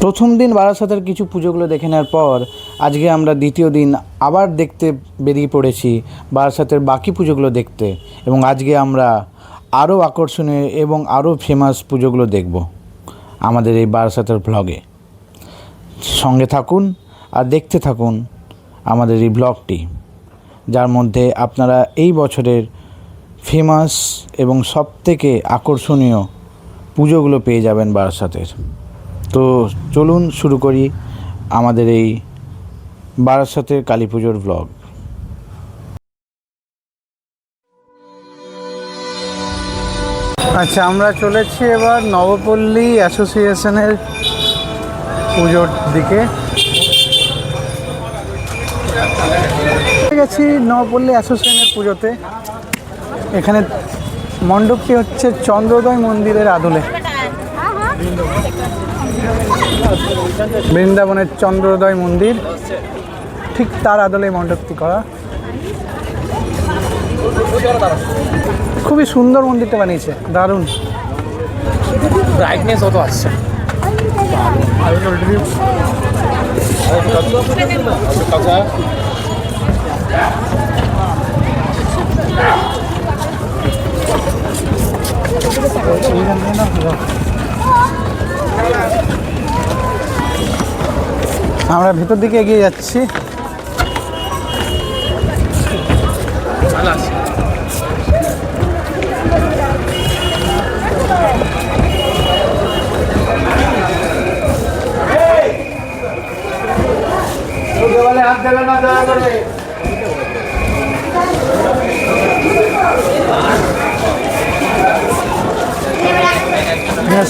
প্রথম দিন বারাসাতের কিছু পুজোগুলো দেখে নেওয়ার পর আজকে আমরা দ্বিতীয় দিন আবার দেখতে বেরিয়ে পড়েছি বারাসাতের বাকি পুজোগুলো দেখতে, এবং আজকে আমরা আরও আকর্ষণীয় এবং আরও ফেমাস পুজোগুলো দেখব আমাদের এই বারাসাতের ব্লগে। সঙ্গে থাকুন আর দেখতে থাকুন আমাদের এই ব্লগটি, যার মধ্যে আপনারা এই বছরের ফেমাস এবং সবথেকে আকর্ষণীয় পুজোগুলো পেয়ে যাবেন বারাসাতের। তো চলুন শুরু করি আমাদের এই বারাসাতের কালী পুজোর ব্লগ। আচ্ছা, আমরা চলেছি এবার নবপল্লী অ্যাসোসিয়েশনের পুজোর দিকে। গেছি নবপল্লী অ্যাসোসিয়েশনের পুজোতে। এখানে মণ্ডপটি হচ্ছে চন্দ্রোদয় মন্দিরের আদলে, বৃন্দাবনের চন্দ্রোদয় মন্দির, ঠিক তার আদলে মণ্ডপটি করা। খুবই সুন্দর মন্দিরটা বানিয়েছে, দারুণ। ব্রাইটনেস অত আসছে। আমরা ভেতর দিকে এগিয়ে যাচ্ছি।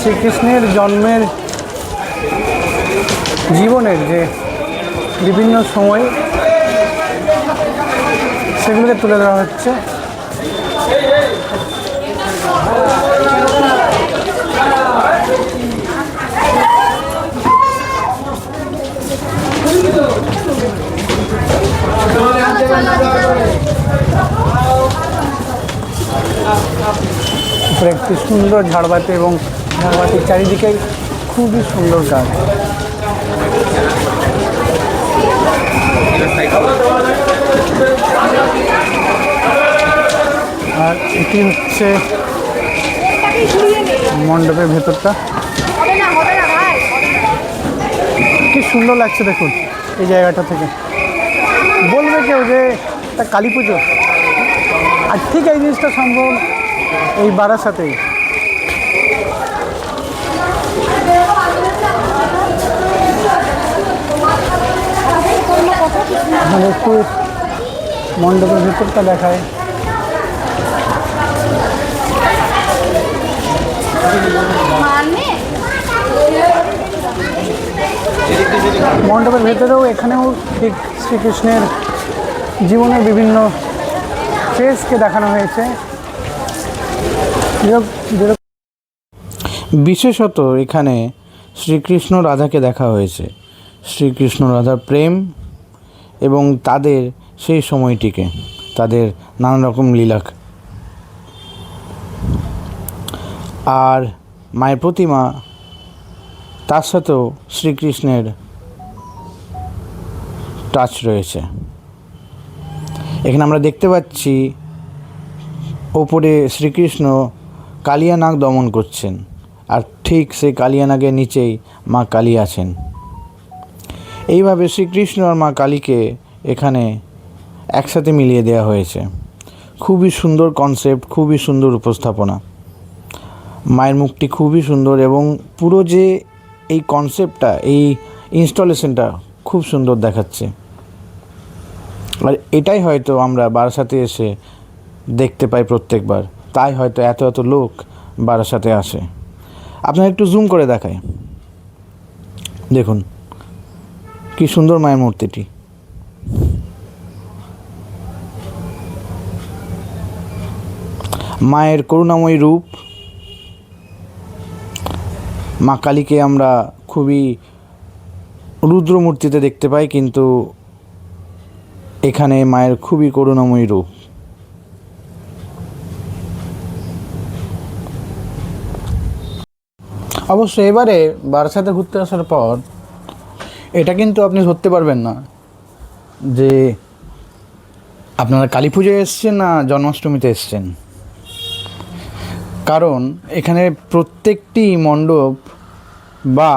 শ্রীকৃষ্ণের জন্মের জীবনের যে বিভিন্ন সময় সেগুলোকে তুলে ধরা হচ্ছে। উপরে একটি সুন্দর ঝাড়বাতি এবং ঝাড়বাতির চারিদিকে খুবই সুন্দর কাজ। আর এটি হচ্ছে মণ্ডপের ভেতরটা, কি সুন্দর লাগছে দেখুন এই জায়গাটা থেকে। বলবে কেউ যে এটা কালী পুজো, আর ঠিক এই জিনিসটা সম্ভব এই বারাসাতেই। একটু মণ্ডপের ভেতরটা দেখায়। মণ্ডপের ভেতরেও এখানেও ঠিক শ্রীকৃষ্ণের জীবনের বিভিন্ন ফেজকে দেখানো হয়েছে। বিশেষত এখানে শ্রীকৃষ্ণ রাধাকে দেখা হয়েছে, শ্রীকৃষ্ণ রাধার প্রেম এবং তাদের সেই সময়টিকে, তাদের নানা রকম লীলা। আর মায়ের প্রতিমা, তার সাথেও শ্রীকৃষ্ণের টাচ রয়েছে। এখানে আমরা দেখতে পাচ্ছি ওপরে শ্রীকৃষ্ণ কালিয়া নাগ দমন করছেন, আর ঠিক সেই কালিয়া নাগের নিচেই মা কালী আছেন। এইভাবে শ্রীকৃষ্ণ আর মা কালীকে এখানে একসাথে মিলিয়ে দেওয়া হয়েছে। খুবই সুন্দর কনসেপ্ট, খুবই সুন্দর উপস্থাপনা। মায়ের মুখটি খুবই সুন্দর এবং পুরো যে এই কনসেপ্টটা, এই ইনস্টলেশনটা খুব সুন্দর দেখাচ্ছে। আর এটাই হয়তো আমরা বারাসাতে এসে দেখতে পাই প্রত্যেকবার, তাই হয়তো এত এত লোক বারাসাতে আসে। আপনারা একটু জুম করে দেখায় দেখুন কি সুন্দর মায়ের মূর্তিটি। মায়ের করুণাময়ী রূপ। মা কালীকে আমরা খুবই রুদ্র মূর্তিতে দেখতে পাই, কিন্তু এখানে মায়ের খুবই করুণাময়ী রূপ। অবশ্যই এবারে বারাসাতে ঘুরতে আসার পর এটা কিন্তু আপনি ধরতে পারবেন না যে আপনারা কালী পুজোয় এসছেন না জন্মাষ্টমীতে এসছেন, কারণ এখানে প্রত্যেকটি মণ্ডপ বা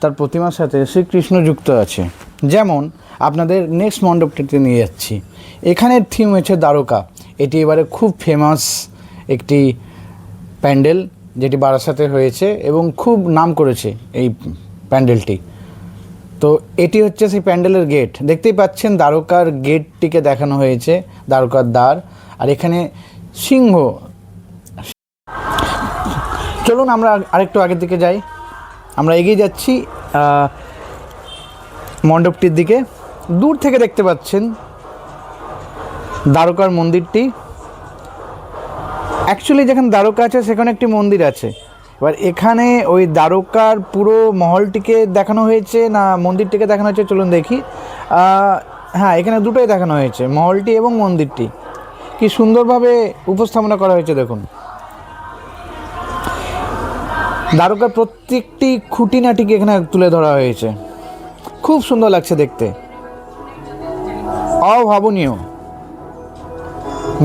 তার প্রতিমার সাথে শ্রীকৃষ্ণ যুক্ত আছে। যেমন আপনাদের নেক্সট মণ্ডপটিতে নিয়ে যাচ্ছি, এখানের থিম হচ্ছে দ্বারকা। এটি এবারে খুব ফেমাস একটি প্যান্ডেল যেটি বারাসাতে হয়েছে এবং খুব নাম করেছে এই প্যান্ডেলটি। তো এটি হচ্ছে সেই প্যান্ডেলের গেট, দেখতেই পাচ্ছেন দ্বারকার গেটটিকে দেখানো হয়েছে, দ্বারকার দ্বার। আর এখানে সিংহ। চলুন আমরা আরেকটু আগের দিকে যাই। আমরা এগিয়ে যাচ্ছি মণ্ডপটির দিকে। দূর থেকে দেখতে পাচ্ছেন দ্বারকার মন্দিরটি। অ্যাকচুয়ালি যেখানে দ্বারকা আছে সেখানে একটি মন্দির আছে। এবার এখানে ওই দ্বারকার পুরো মহলটিকে দেখানো হয়েছে না মন্দিরটিকে দেখানো হয়েছে, চলুন দেখি। হ্যাঁ, এখানে দুটোই দেখানো হয়েছে, মহলটি এবং মন্দিরটি। কি সুন্দরভাবে উপস্থাপনা করা হয়েছে দেখুন। দ্বারকার প্রত্যেকটি খুঁটিনাটিকে এখানে তুলে ধরা হয়েছে, খুব সুন্দর লাগছে দেখতে, অভাবনীয়,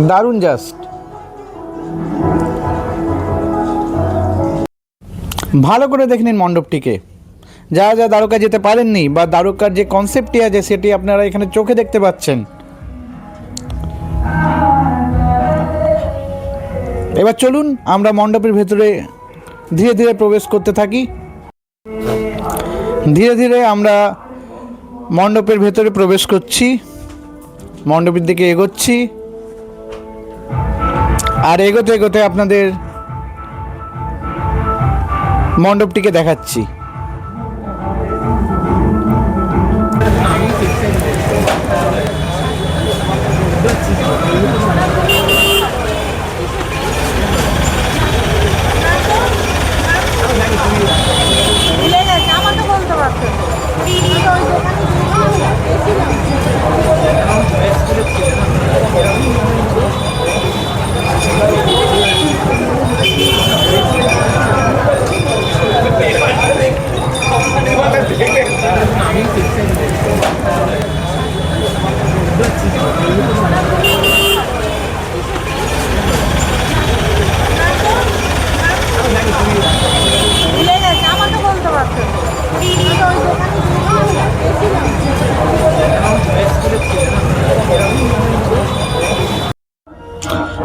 দারুণ জাস্ট। ভালো করে দেখে নিন মণ্ডপটিকে। যারা যা দ্বারকা যেতে পারেননি বা দ্বারকার যে কনসেপ্টটি আছে সেটি আপনারা এখানে চোখে দেখতে পাচ্ছেন। এবার চলুন আমরা মণ্ডপের ভেতরে ধীরে ধীরে প্রবেশ করতে থাকি। ধীরে ধীরে আমরা মণ্ডপের ভেতরে প্রবেশ করছি, মণ্ডপের দিকে এগোচ্ছি। আর এগোতে এগোতে আপনাদের মণ্ডপটিকে দেখাচ্ছি।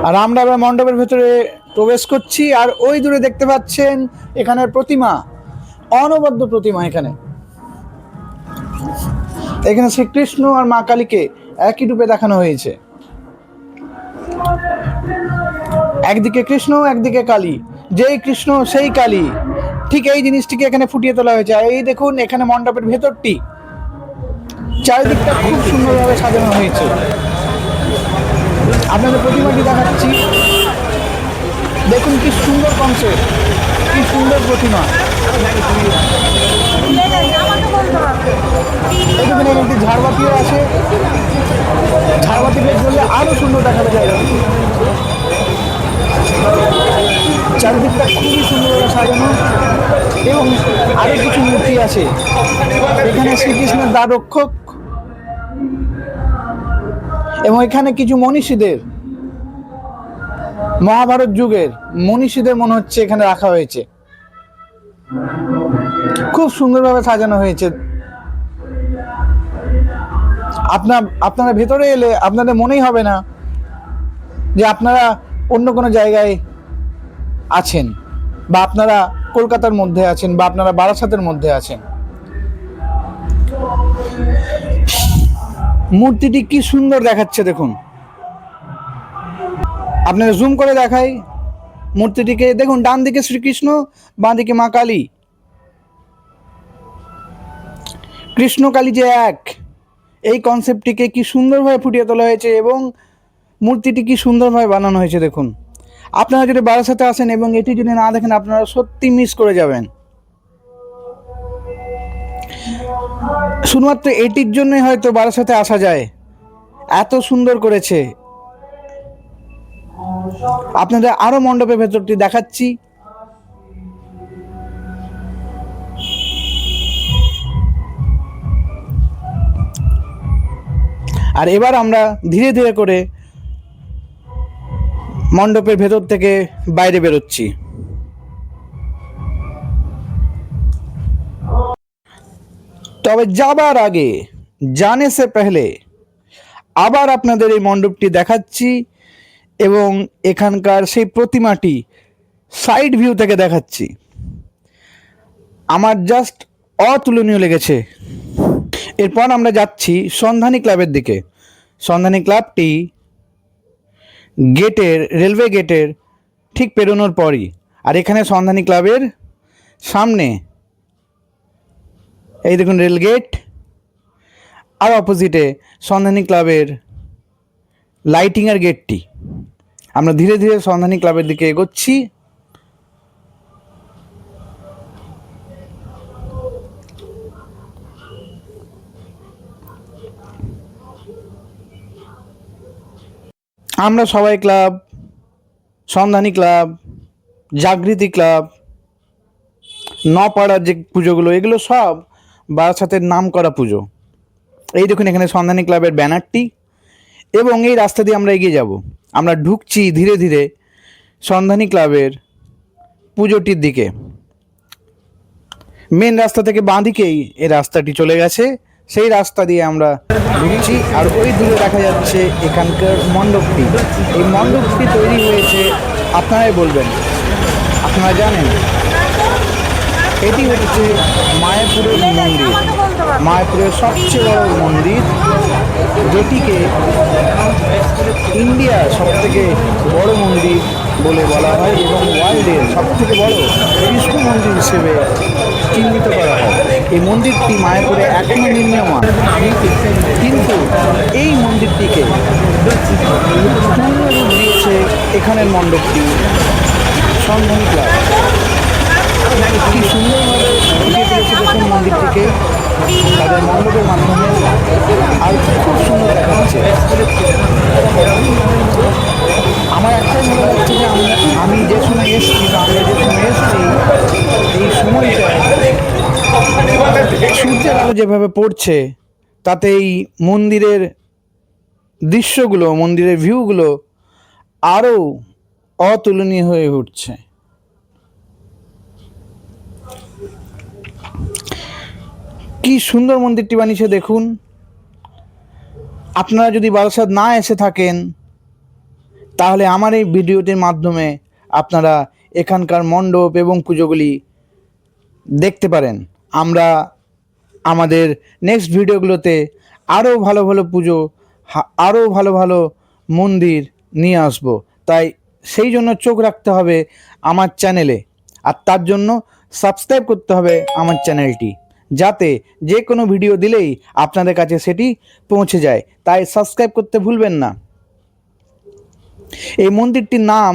আর আমরা এবার মণ্ডপের ভেতরে প্রবেশ করছি। আর ওই দূরে দেখতে পাচ্ছেন এখানের প্রতিমা, অনবদ্য প্রতিমা। এখানে শ্রীকৃষ্ণ আর মা কালীকে একই রূপে দেখানো হয়েছে, একদিকে কৃষ্ণ একদিকে কালী, যেই কৃষ্ণ সেই কালী, ঠিক এই জিনিসটিকে এখানে ফুটিয়ে তোলা হয়েছে। এই দেখুন এখানে মণ্ডপের ভেতরটি, চারিদিকটা খুব সুন্দরভাবে সাজানো হয়েছে। আপনাদের প্রতিমাটি দেখাচ্ছি, দেখুন কি সুন্দর কনসেপ্ট, কি সুন্দর প্রতিমা। এখানে একটি ঝাড়বাতিও আছে, ঝাড়বাতি বেশ করলে আরো সুন্দর দেখানো যায়। চারিদিকটা খুবই সুন্দরভাবে সাজানো এবং আরো কিছু মূর্তি আছে। এখানে শ্রীকৃষ্ণের দ্বার রক্ষক এবং এখানে কিছু মনীষীদের, মহাভারত যুগের মনীষীদের মনে হচ্ছে এখানে রাখা হয়েছে। খুব সুন্দরভাবে সাজানো হয়েছে। আপনারা ভেতরে এলে আপনাদের মনেই হবে না যে আপনারা অন্য কোনো জায়গায় আছেন বা আপনারা কলকাতার মধ্যে আছেন বা আপনারা বারাসাতের মধ্যে আছেন। মূর্তিটি কি সুন্দর দেখাচ্ছে দেখুন, আপনারা জুম করে দেখাই মূর্তিটিকে। দেখুন ডান দিকে শ্রীকৃষ্ণ, বাঁ দিকে মা কালী। কৃষ্ণ কালী যে এক, এই কনসেপ্টটিকে কি সুন্দরভাবে ফুটিয়ে তোলা হয়েছে এবং মূর্তিটি কি সুন্দরভাবে বানানো হয়েছে দেখুন। আপনারা যদি বারাসাতে আসেন এবং এটি যদি না দেখেন আপনারা সত্যি মিস করে যাবেন। শুধুমাত্র এটির জন্যই হয়তো বারাসাতে আসা যায়, এত সুন্দর করেছে। আপনাদের আরো মণ্ডপের ভেতরটি দেখাচ্ছি। আর এবার আমরা ধীরে ধীরে করে মণ্ডপের ভেতর থেকে বাইরে বেরোচ্ছি। তবে যাবার আগে, জানে সে পেহলে, আবার আপনাদের এই মণ্ডপটি দেখাচ্ছি এবং এখানকার সেই প্রতিমাটি সাইড ভিউ থেকে দেখাচ্ছি। আমার জাস্ট অতুলনীয় লেগেছে। এরপর আমরা যাচ্ছি সন্ধানী ক্লাবের দিকে। সন্ধানী ক্লাবটি গেটের, রেলওয়ে গেটের ঠিক পেরোনোর পরই। আর এখানে সন্ধানী ক্লাবের সামনে এই দেখুন রেল গেট, আর অপোজিটে সন্ধানী ক্লাবের লাইটিংয়ের গেটটি। আমরা ধীরে ধীরে সন্ধানী ক্লাবের দিকে এগোচ্ছি। আমরা সবাই ক্লাব, সন্ধানী ক্লাব, জাগৃতি ক্লাব, নপাড়ার যে পুজোগুলো, এগুলো সব বারাসাতের নাম করা পুজো। এই দেখুন এখানে সন্ধানী ক্লাবের ব্যানারটি, এবং এই রাস্তা দিয়ে আমরা এগিয়ে যাব। আমরা ঢুকছি ধীরে ধীরে সন্ধানী ক্লাবের পুজোটির দিকে। মেন রাস্তা থেকে বাঁ দিকেই এই রাস্তাটি চলে গেছে, সেই রাস্তা দিয়ে আমরা ঢুকছি। আর ওই দূরে দেখা যাচ্ছে এখানকার মণ্ডপটি। এই মণ্ডপটি তৈরি হয়েছে, আপনারাই বলবেন, আপনারা জানেন, এটি হচ্ছে মায়াপুরের মন্দির, মায়াপুরের সবচেয়ে বড় মন্দির, যেটিকে ইন্ডিয়ার সবথেকে বড় মন্দির বলে বলা হয় এবং ওয়ার্ল্ডের সবথেকে বড় বিষ্ণু মন্দির হিসেবে চিহ্নিত করা হয়। এই মন্দিরটি মায়াপুরে এখনও নির্মীয়মান, কিন্তু এই মন্দিরটিকে পূর্ণরূপ দিয়েছে এখানের মণ্ডপটি, সন্ধানী ক্লাব। কি সুন্দরভাবে ফুটিয়ে তুলেছে দেখুন মন্দিরটিকে তাদের মণ্ডপের মাধ্যমে, আর খুব সুন্দর দেখাচ্ছে। আমার একটাই ভালো লাগছে যে আমি যে সময় এসেছি, বা আমরা যে সময় এসেছি, এই সময়টা সূর্যের আলো যেভাবে পড়ছে, তাতে এই মন্দিরের দৃশ্যগুলো, মন্দিরের ভিউগুলো আরও অতুলনীয় হয়ে উঠছে। কি সুন্দর মন্দিরটি বানিয়েছে দেখুন। আপনারা যদি বারাসাত না এসে থাকেন, তাহলে আমার এই ভিডিওটির মাধ্যমে আপনারা এখানকার মণ্ডপ এবং পুজোগুলি দেখতে পারেন। আমরা আমাদের নেক্সট ভিডিওগুলোতে আরও ভালো ভালো পুজো, আরও ভালো ভালো মন্দির নিয়ে আসব। তাই সেই জন্য চোখ রাখতে হবে আমার চ্যানেলে, আর তার জন্য সাবস্ক্রাইব করতে হবে আমার চ্যানেলটি, যাতে যে কোনো ভিডিও দিলেই আপনাদের কাছে সেটি পৌঁছে যায়। তাই সাবস্ক্রাইব করতে ভুলবেন না। এই মন্দিরটির নাম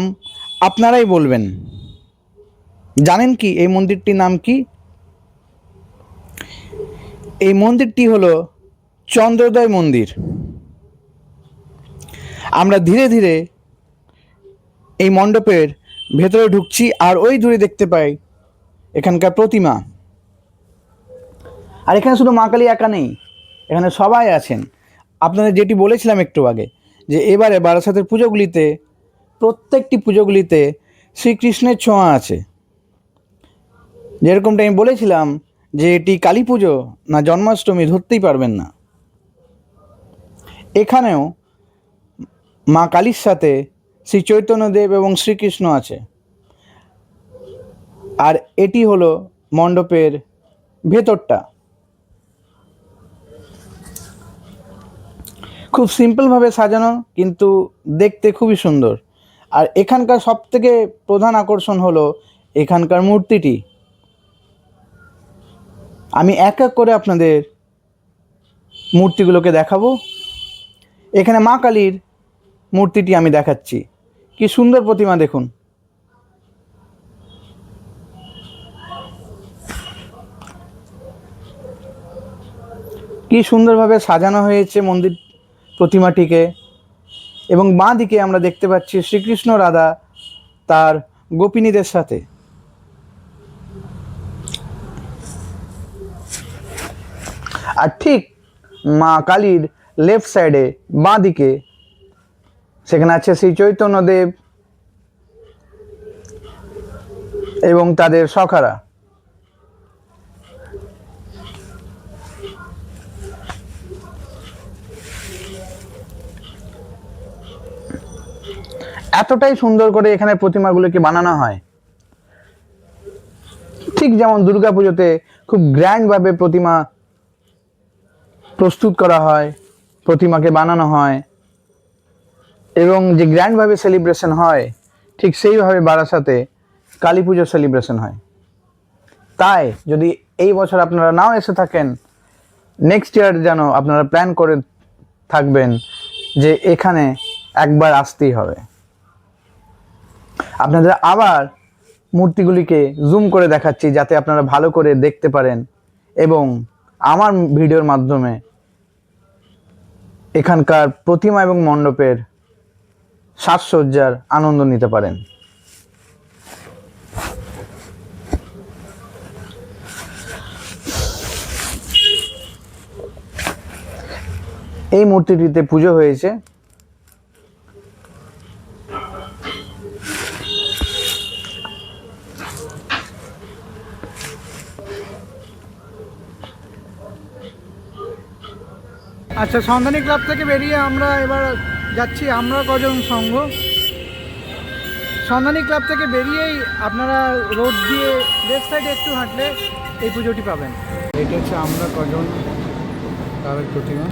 আপনারাই বলবেন, জানেন কি এই মন্দিরটির নাম কি? এই মন্দিরটি হলো চন্দ্রোদয় মন্দির। আমরা ধীরে ধীরে এই মণ্ডপের ভেতরে ঢুকছি, আর ওই দূরে দেখতে পাই এখানকার প্রতিমা। আর এখানে শুধু মা কালী একা নেই, এখানে সবাই আছেন। আপনাদের যেটি বলেছিলাম একটু আগে, যে এবারে বারাসাতের পুজোগুলিতে, প্রত্যেকটি পুজোগুলিতে শ্রীকৃষ্ণের ছোঁয়া আছে। যেরকমটা আমি বলেছিলাম যে এটি কালী পুজো না জন্মাষ্টমী ধরতেই পারবেন না। এখানেও মা কালীর সাথে শ্রী চৈতন্যদেব এবং শ্রীকৃষ্ণ আছে। আর এটি হলো মণ্ডপের ভেতরটা। খুব সিম্পলভাবে সাজানো, কিন্তু দেখতে খুবই সুন্দর। আর এখানকার সবথেকে প্রধান আকর্ষণ হলো এখানকার মূর্তিটি। আমি এক এক করে আপনাদের মূর্তিগুলোকে দেখাবো। এখানে মা কালীর মূর্তিটি আমি দেখাচ্ছি। কি সুন্দর প্রতিমা দেখুন। কি সুন্দরভাবে সাজানো হয়েছে মন্দির প্রতিমাটিকে। এবং বাঁ দিকে আমরা দেখতে পাচ্ছি শ্রীকৃষ্ণ রাধা তার গোপিনীদের সাথে। আর ঠিক মা কালীর লেফট সাইডে বাঁ দিকে সেখানে আছে শ্রী চৈতন্যদেব এবং তাদের সখারা। এতটাই সুন্দর করে এখানে প্রতিমাগুলোকে বানানো হয়, ঠিক যেমন দুর্গাপুজোতে খুব গ্র্যান্ডভাবে প্রতিমা প্রস্তুত করা হয়, প্রতিমাকে বানানো হয় এবং যে গ্র্যান্ডভাবে সেলিব্রেশন হয়, ঠিক সেইভাবে বারাসাতে কালী পুজোর সেলিব্রেশন হয়। তাই যদি এই বছর আপনারা নাও এসে থাকেন, নেক্সট ইয়ার যেন আপনারা প্ল্যান করে থাকবেন যে এখানে একবার আসতেই হবে। আপনাদের আবার মূর্তিগুলিকে জুম করে দেখাচ্ছি যাতে আপনারা ভালো করে দেখতে পারেন এবং আমার ভিডিওর মাধ্যমে এখানকার প্রতিমা এবং মণ্ডপের সাজসজ্জার আনন্দ নিতে পারেন। এই মূর্তিটিতে পুজো হয়েছে। আচ্ছা, সন্ধানী ক্লাব থেকে বেরিয়ে আমরা এবার যাচ্ছি আমরা কজন সংঘ। সন্ধানী ক্লাব থেকে বেরিয়েই আপনারা রোড দিয়ে লেফট সাইডে একটু হাঁটলে এই পুজোটি পাবেন। এটা হচ্ছে আমরা কজন ক্লাবের প্রতিমা।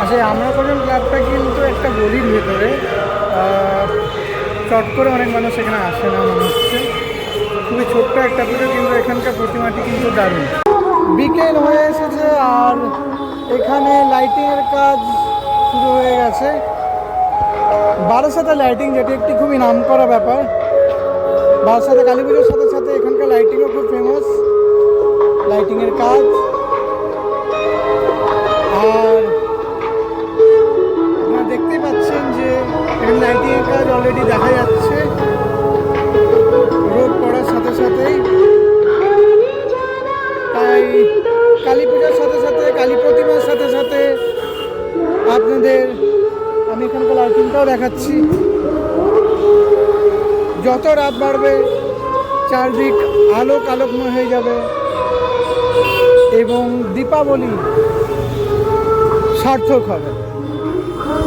আচ্ছা, আমরা কজন ক্লাবটা কিন্তু একটা গলির ভেতরে, চট করে অনেক মানুষ এখানে আসে না মনে হচ্ছে। খুবই ছোট্ট একটা পুজো, কিন্তু এখানকার প্রতিমাটি কিন্তু দারুণ। বিকেল হয়ে এসেছে আর এখানে লাইটিংয়ের কাজ শুরু হয়ে গেছে। বারাসাতে লাইটিং, যেটি একটি খুবই নামকরা ব্যাপার। বারাসাতে কালী পুজোর সাথে সাথে এখানকার লাইটিংও খুব ফেমাস। লাইটিংয়ের কাজ, আর আপনারা দেখতেই পাচ্ছেন যে এখানে লাইটিংয়ের কাজ অলরেডি দেখা যাচ্ছে রোদ পড়ার সাথে সাথেই। তাই কালী পূজার সাথে সাথে, কালী প্রতিমার সাথে সাথে আপনাদের আমি এখানকার লাইটিংটাও দেখাচ্ছি। যত রাত বাড়বে চারদিক আলোক আলোকময় হয়ে যাবে এবং দীপাবলি সার্থক হবে।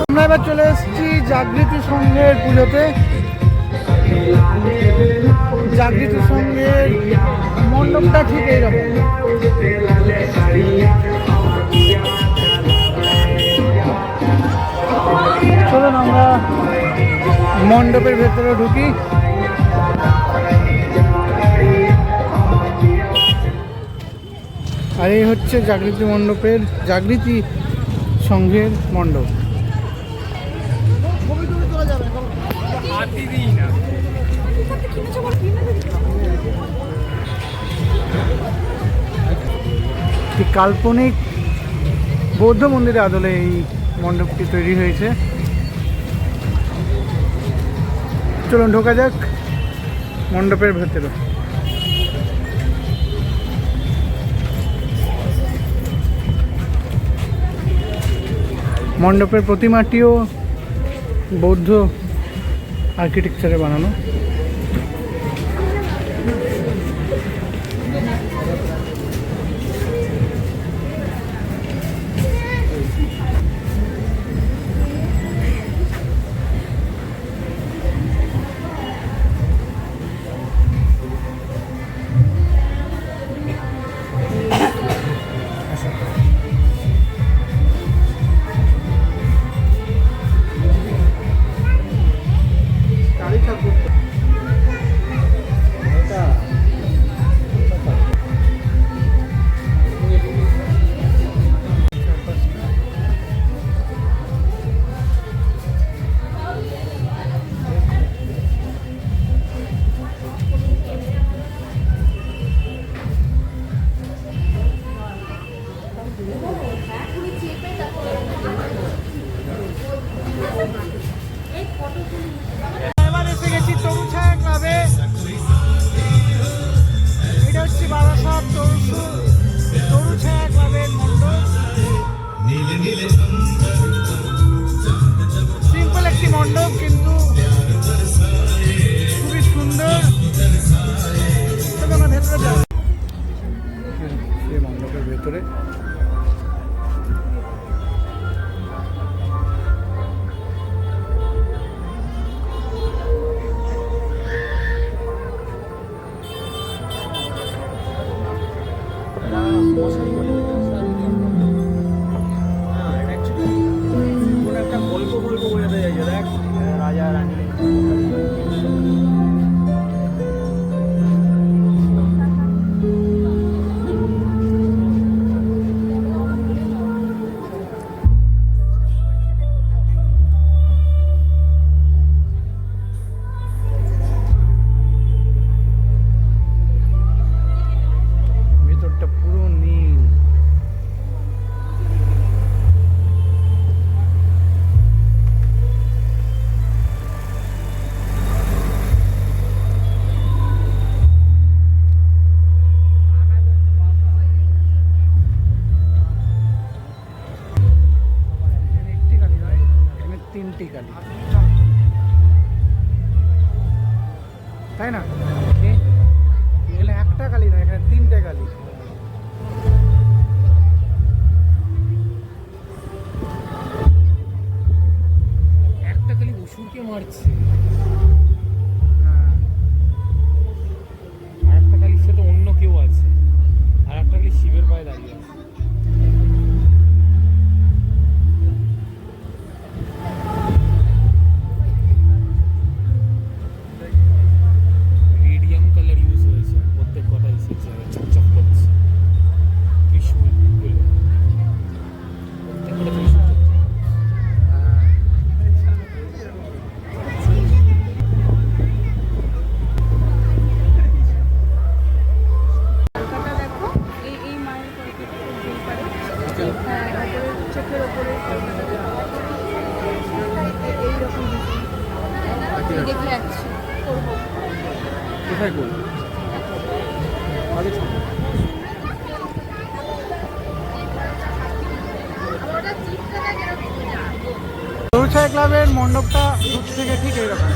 আমরা এবার চলে এসেছি জাগৃতি সংঘের পুজোতে। জাগৃতি সংঘের মণ্ডপটা ঠিক এইরকম। চলুন আমরা মণ্ডপের ভেতরে ঢুকি। আর এই হচ্ছে জাগৃতি মণ্ডপের, জাগৃতি সংঘের মণ্ডপ। কাল্পনিক বৌদ্ধ মন্দিরের আদলে এই মণ্ডপটি তৈরি হয়েছে। চলুন ঢোকা যাক মণ্ডপের ভেতরে। মণ্ডপের প্রতিমাটিও বৌদ্ধ আর্কিটেকচারে বানানো। একটা গল্প বোঝাতে চাইছে দেখ, রাজা রানী। ভেতরটা পুরো নীল। একটি কালী নয়, এখানে তিনটি কালী, তাই না? এখানে একটা কালী নয়, এখানে তিনটে কালী। একটা খালি অসুরকে মারছে, আর একটা খালি সাথে অন্য কেউ আছে, আর একটা খালি শিবের পায়ে দাঁড়িয়ে আছে। রেডিয়াম কালার ইউজ হয়েছে প্রত্যেক কটা এসেছে, চকচক করছে ত্রিশূল গুলো, প্রত্যেক কটা ত্রিশূল চকচক। কলকাতা দেখো, এই মায়ের কলকাতা যেই পারে, হ্যাঁ, ওপরে চোখের ওপরে এইরকম দেখে যাচ্ছি, করবো। কোথায় করবো? গরুছায়া ক্লাবের মণ্ডপটা দূর থেকে ঠিক এইরকম।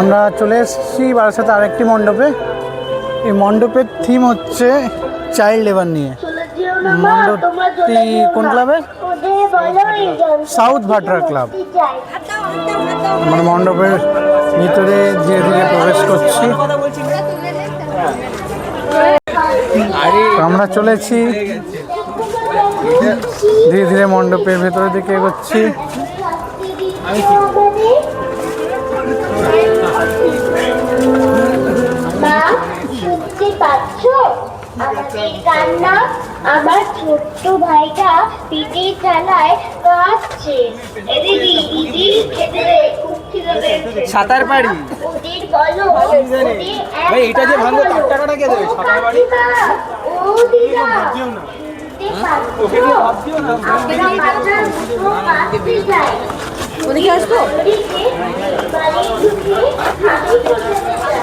আমরা চলে এসেছি বারাসাতে আরেকটি মণ্ডপে। এই মণ্ডপের থিম হচ্ছে চাইল্ড লেবার নিয়ে। মণ্ডপটি কোন ক্লাবের? South Bhatra club. আমরা মণ্ডপের ভিতরে ধীরে ধীরে প্রবেশ করছি। আমরা চলেছি ধীরে ধীরে মণ্ডপের ভেতরের দিকে এগোচ্ছি। মা, শুনতে পাচ্ছ আমাদের কান্না? আমার ছোট্ট ভাইটা পিঠের চালায় কাঁদছে। এদিকে ইদি খেতে দে, খুব খিদে পেয়েছে। সাঁতার পাড়ি ওদের বলো, ওদের ভাই, এটা যে ভাঙলো তার টাকাটা কে দেবে? সাঁতার পাড়ি ও দিদা, শুনতে পাচ্ছ? আমরা মাথার মুঠো কাঁদতে যাই। ওদিকে আসবো? ওদিকে বাড়ি ঢুকে হাঁটু চলে যায়।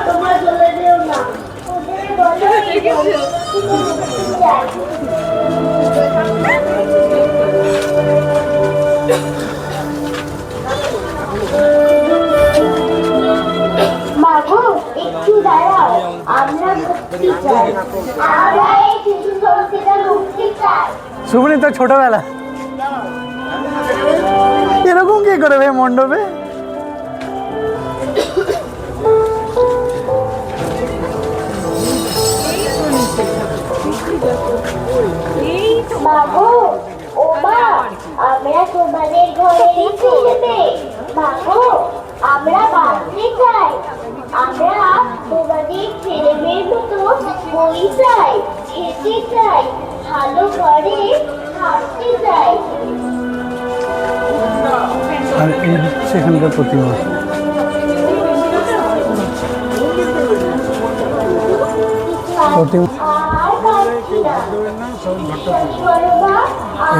তোমরা চলে যেও না, ওদের মাগো একটু দাঁড়াও, আমরা মুক্তি চাই, আমরা এই শিশু সংস্কৃতির মুক্তি চাই। শুভনি তো ছোটবেলা এরকম কি করে ভাই মণ্ডপে? মাগো, ও মা, আমরা তোমাদের ঘরে রেখে দেবে। মাগো, আমরা বাঁচতে চাই, আমরা তোমাদের ছেলে মেয়ের মতো বই চাই, খেতে চাই, ভালো ঘরে থাকতে চাই। আর এই হচ্ছে এখানকার প্রতিমা।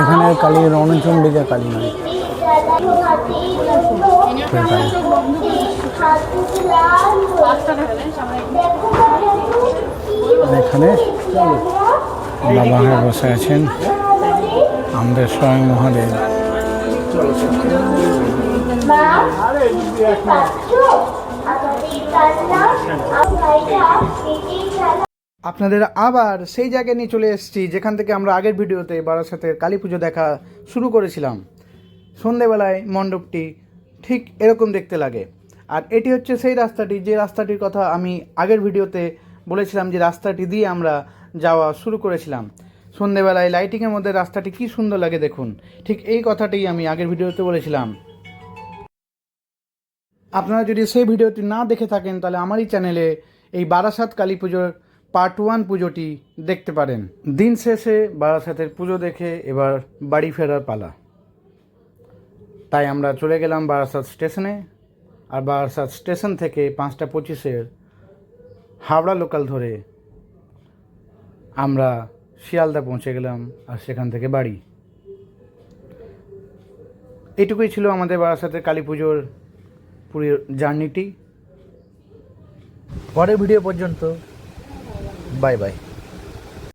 এখানে কালী রণচণ্ডিকা কালী নয়, এখানে বাবা হয়ে বসে আছেন আমাদের স্বয়ং মহাদেব। মা, পাচ্ছ আমাদের কান্না ভাইরা পেটের জ্বালা। আপনাদের আবার সেই জায়গায় নিয়ে চলে এসেছি যেখান থেকে আমরা আগের ভিডিওতে বারাসাতের কালী পুজো দেখা শুরু করেছিলাম। সন্ধেবেলায় মণ্ডপটি ঠিক এরকম দেখতে লাগে। আর এটি হচ্ছে সেই রাস্তাটি, যে রাস্তাটির কথা আমি আগের ভিডিওতে বলেছিলাম, যে রাস্তাটি দিয়ে আমরা যাওয়া শুরু করেছিলাম। সন্ধেবেলায় লাইটিংয়ের মধ্যে রাস্তাটি কী সুন্দর লাগে দেখুন। ঠিক এই কথাটি আমি আগের ভিডিওতে বলেছিলাম। আপনারা যদি সেই ভিডিওটি না দেখে থাকেন তাহলে আমারই চ্যানেলে এই বারাসাত কালী পুজোর পার্ট 1 পুজোটি দেখতে পারেন। দিন শেষে বারাসাতের পুজো দেখে এবার বাড়ি ফেরার পালা। তাই আমরা চলে গেলাম বারাসাত স্টেশনে। আর বারাসাত স্টেশন থেকে 5টা 25-এর হাওড়া লোকাল ধরে আমরা শিয়ালদা পৌঁছে গেলাম, আর সেখান থেকে বাড়ি। এটুকুই ছিল আমাদের বারাসাতের কালী পুজোর পুরো জার্নিটি। পরের ভিডিও পর্যন্ত বাই বাই।